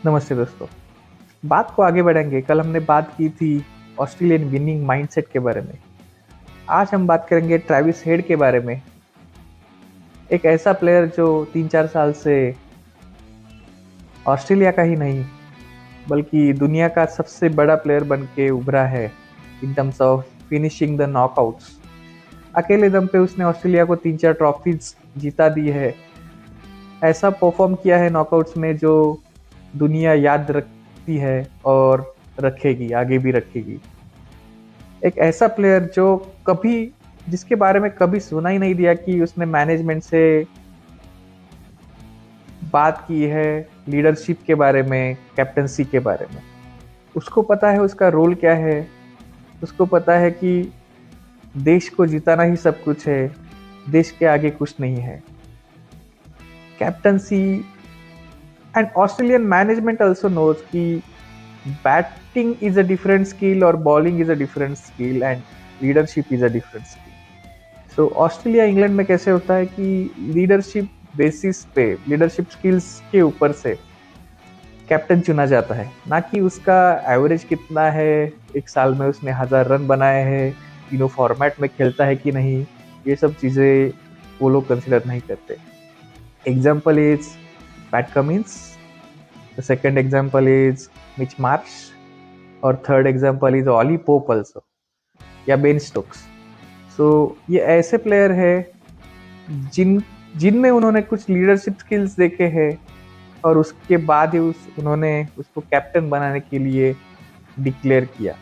नमस्ते दोस्तों। बात को आगे बढ़ाएंगे। कल हमने बात की थी ऑस्ट्रेलियन विनिंग माइंडसेट के बारे में। आज हम बात करेंगे ट्रेविस हेड के बारे में। एक ऐसा प्लेयर जो 3-4 साल से ऑस्ट्रेलिया का ही नहीं बल्कि दुनिया का सबसे बड़ा प्लेयर बन के उभरा है in terms of finishing the knockouts. अकेले दम पे उसने ऑस्ट्रेलिया को 3-4 ट्रॉफीज जीता दी है। ऐसा परफॉर्म किया है नॉकआउट्स में जो दुनिया याद रखती है और रखेगी, आगे भी रखेगी। एक ऐसा प्लेयर जो कभी जिसके बारे में कभी सुना ही नहीं दिया कि उसने मैनेजमेंट से बात की है, लीडरशिप के बारे में, कैप्टनसी के बारे में। उसको पता है उसका रोल क्या है। उसको पता है कि देश को जिताना ही सब कुछ है, देश के आगे कुछ नहीं है। Captaincy and Australian management also knows कि batting is a different skill और bowling is a different skill and leadership is a different skill. So Australia England में कैसे होता है कि लीडरशिप बेसिस पे, लीडरशिप स्किल्स के ऊपर से कैप्टन चुना जाता है, ना कि उसका एवरेज कितना है, एक साल में उसने 1000 रन बनाए हैं, तीनों फॉर्मेट में खेलता है कि नहीं। ये सब चीज़ें वो लोग कंसिडर नहीं करते। Example is Pat Cummins, the second example is Mitch Marsh और third example is Ollie Pope also या बेन स्टोक्स। सो ये ऐसे प्लेयर है जिनमें उन्होंने कुछ लीडरशिप स्किल्स देखे हैं और उसके बाद ही उन्होंने उसको कैप्टन बनाने के लिए डिक्लेयर किया।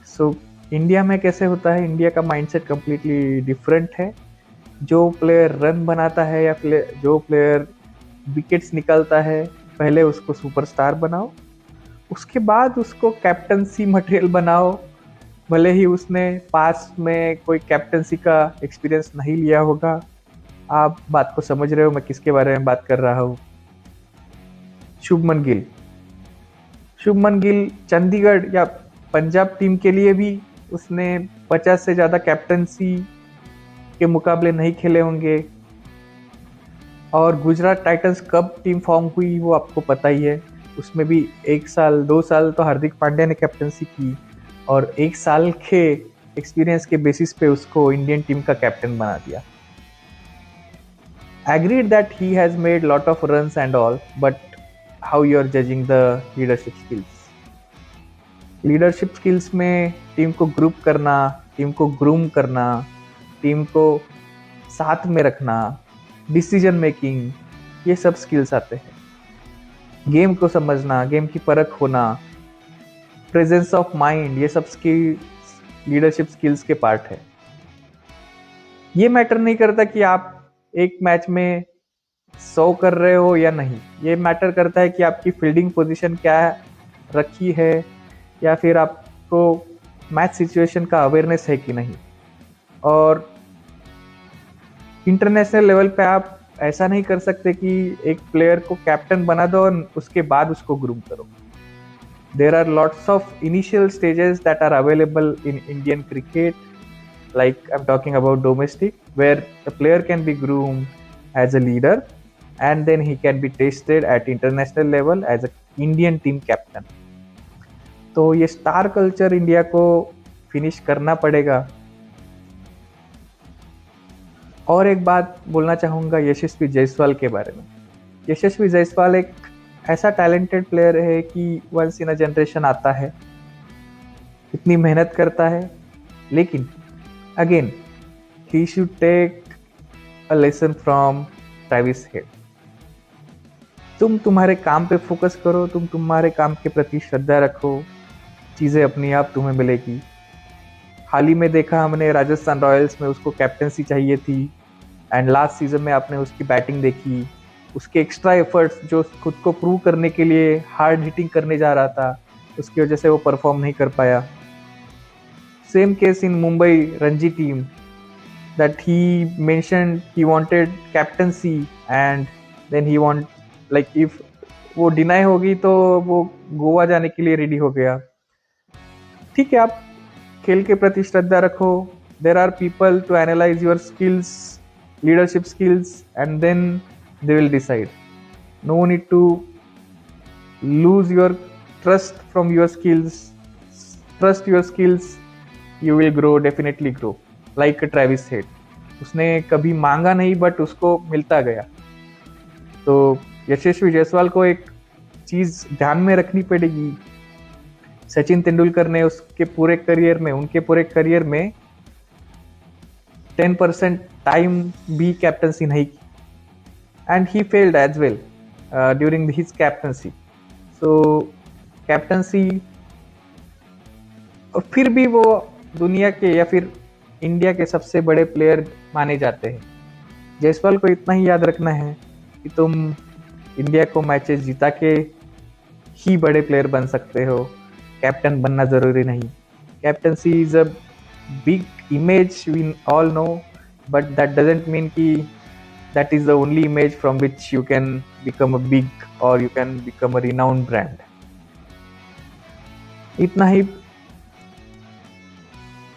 सो इंडिया में कैसे होता है, इंडिया का माइंडसेट कम्प्लीटली डिफरेंट है। जो प्लेयर रन बनाता है या जो प्लेयर विकेट्स निकालता है, पहले उसको सुपरस्टार बनाओ, उसके बाद उसको कैप्टनसी मटेरियल बनाओ। भले ही उसने पास्ट में कोई कैप्टनसी का एक्सपीरियंस नहीं लिया होगा। आप बात को समझ रहे हो मैं किसके बारे में बात कर रहा हूँ। शुभमन गिल। शुभमन गिल चंडीगढ़ या पंजाब टीम के लिए भी उसने 50 से ज़्यादा कैप्टनसी के मुकाबले नहीं खेले होंगे। और गुजरात टाइटंस कब टीम फॉर्म हुई वो आपको पता ही है। उसमें भी 1 साल 2 साल तो हार्दिक पांड्या ने कैप्टनसी की और 1 साल के एक्सपीरियंस के बेसिस पे उसको इंडियन टीम का कैप्टन बना दिया। Agreed that he has made lot of runs and all, but how you are judging the leadership skills? Leadership skills में टीम को ग्रुप करना, टीम को ग्रूम करना, टीम को साथ में रखना, डिसीजन मेकिंग, ये सब स्किल्स आते हैं। गेम को समझना, गेम की परख होना, प्रेजेंस ऑफ माइंड, ये सब स्किल्स लीडरशिप स्किल्स के पार्ट है। ये मैटर नहीं करता कि आप एक मैच में 100 कर रहे हो या नहीं। ये मैटर करता है कि आपकी फील्डिंग पोजीशन क्या रखी है या फिर आपको मैच सिचुएशन का अवेयरनेस है कि नहीं। और इंटरनेशनल लेवल पे आप ऐसा नहीं कर सकते कि एक प्लेयर को कैप्टन बना दो और उसके बाद उसको ग्रूम करो। There are lots of initial stages that are available in Indian cricket, like I'm talking about domestic, where the player can be groomed as a leader and then he can be tested at international level as a Indian team captain. तो ये star culture India को finish करना पड़ेगा। और एक बात बोलना चाहूँगा यशस्वी जायसवाल के बारे में। यशस्वी जायसवाल एक ऐसा टैलेंटेड प्लेयर है कि वंस इन अ जनरेशन आता है, इतनी मेहनत करता है, लेकिन again he should take a lesson from Travis head. तुम तुम्हारे काम पे फोकस करो, तुम तुम्हारे काम के प्रति श्रद्धा रखो, चीज़ें अपनी आप तुम्हें मिलेगी। हाल ही में देखा हमने राजस्थान रॉयल्स में उसको कैप्टनसी चाहिए थी एंड लास्ट सीजन में आपने उसकी बैटिंग देखी, उसके एक्स्ट्रा एफर्ट्स जो खुद को प्रूव करने के लिए हार्ड हिटिंग करने जा रहा था, उसकी वजह से वो परफॉर्म नहीं कर पाया। Same case in Mumbai Ranji team that he mentioned he wanted captaincy and then he if वो डिनाई होगी तो वो गोवा जाने के लिए रेडी हो गया। ठीक है, आप खेल के प्रति श्रद्धा रखो। There are people to analyse your skills, leadership skills, and then they will decide. No need to lose your trust from your skills, trust your skills, you will grow, definitely grow, like Travis said. उसने कभी मांगा नहीं but उसको मिलता गया। तो यशस्वी जायसवाल को एक चीज ध्यान में रखनी पड़ेगी, सचिन तेंदुलकर ने उनके पूरे करियर में 10% टाइम भी कैप्टनसी नहीं की, and he failed as well during his captaincy. So captaincy, और फिर भी वो दुनिया के या फिर इंडिया के सबसे बड़े प्लेयर माने जाते हैं। जायसवाल को इतना ही याद रखना है कि तुम इंडिया को मैचेस जिता के ही बड़े प्लेयर बन सकते हो, कैप्टन बनना जरूरी नहीं। Captaincy is a big image, we all know, but that doesn't mean कि that is the only image from which you can become a big और you can become a renowned brand.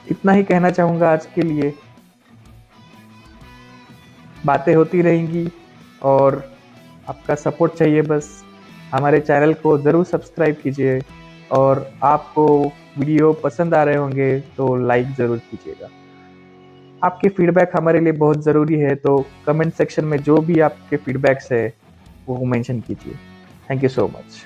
इतना ही कहना चाहूंगा आज के लिए। बातें होती रहेंगी और आपका सपोर्ट चाहिए बस। हमारे चैनल को ज़रूर सब्सक्राइब कीजिए, और आपको वीडियो पसंद आ रहे होंगे तो लाइक ज़रूर कीजिएगा। आपके फीडबैक हमारे लिए बहुत ज़रूरी है, तो कमेंट सेक्शन में जो भी आपके फीडबैक्स है वो मेंशन कीजिए। Thank you so much.